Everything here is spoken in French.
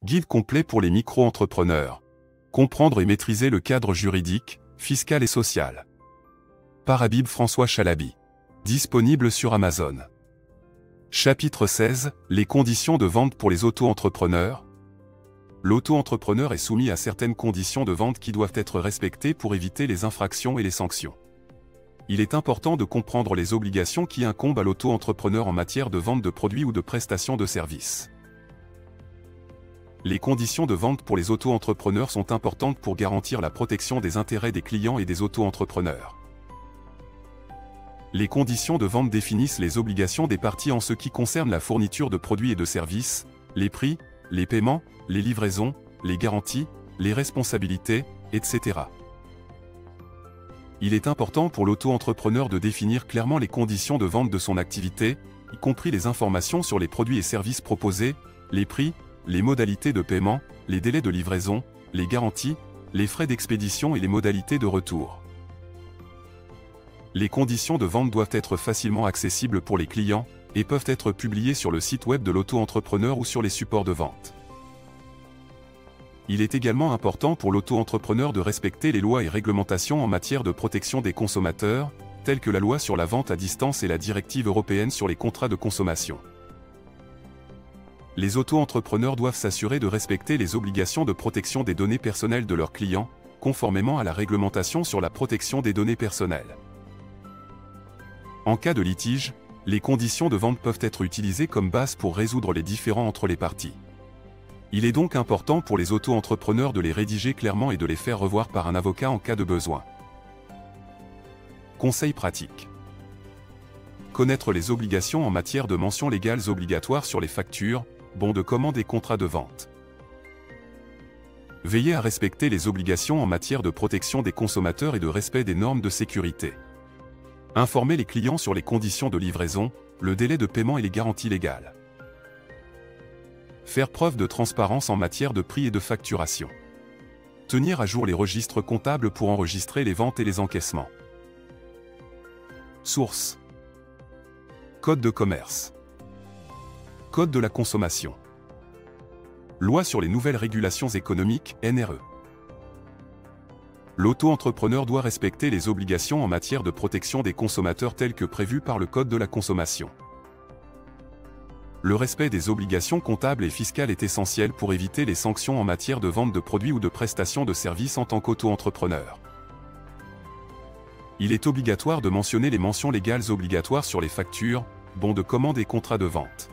Guide complet pour les micro-entrepreneurs. Comprendre et maîtriser le cadre juridique, fiscal et social. Par Habib François Chalabi. Disponible sur Amazon. Chapitre 16. Les conditions de vente pour les auto-entrepreneurs. L'auto-entrepreneur est soumis à certaines conditions de vente qui doivent être respectées pour éviter les infractions et les sanctions. Il est important de comprendre les obligations qui incombent à l'auto-entrepreneur en matière de vente de produits ou de prestation de services. Les conditions de vente pour les auto-entrepreneurs sont importantes pour garantir la protection des intérêts des clients et des auto-entrepreneurs. Les conditions de vente définissent les obligations des parties en ce qui concerne la fourniture de produits et de services, les prix, les paiements, les livraisons, les garanties, les responsabilités, etc. Il est important pour l'auto-entrepreneur de définir clairement les conditions de vente de son activité, y compris les informations sur les produits et services proposés, les prix, les modalités de paiement, les délais de livraison, les garanties, les frais d'expédition et les modalités de retour. Les conditions de vente doivent être facilement accessibles pour les clients et peuvent être publiées sur le site web de l'auto-entrepreneur ou sur les supports de vente. Il est également important pour l'auto-entrepreneur de respecter les lois et réglementations en matière de protection des consommateurs, telles que la loi sur la vente à distance et la directive européenne sur les contrats de consommation. Les auto-entrepreneurs doivent s'assurer de respecter les obligations de protection des données personnelles de leurs clients, conformément à la réglementation sur la protection des données personnelles. En cas de litige, les conditions de vente peuvent être utilisées comme base pour résoudre les différends entre les parties. Il est donc important pour les auto-entrepreneurs de les rédiger clairement et de les faire revoir par un avocat en cas de besoin. Conseils pratiques. Connaître les obligations en matière de mentions légales obligatoires sur les factures, bons de commande et contrats de vente. Veiller à respecter les obligations en matière de protection des consommateurs et de respect des normes de sécurité. Informer les clients sur les conditions de livraison, le délai de paiement et les garanties légales. Faire preuve de transparence en matière de prix et de facturation. Tenir à jour les registres comptables pour enregistrer les ventes et les encaissements. Source. Code de commerce. Code de la consommation. Loi sur les nouvelles régulations économiques, NRE. L'auto-entrepreneur doit respecter les obligations en matière de protection des consommateurs telles que prévues par le Code de la consommation. Le respect des obligations comptables et fiscales est essentiel pour éviter les sanctions en matière de vente de produits ou de prestations de services en tant qu'auto-entrepreneur. Il est obligatoire de mentionner les mentions légales obligatoires sur les factures, bons de commande et contrats de vente.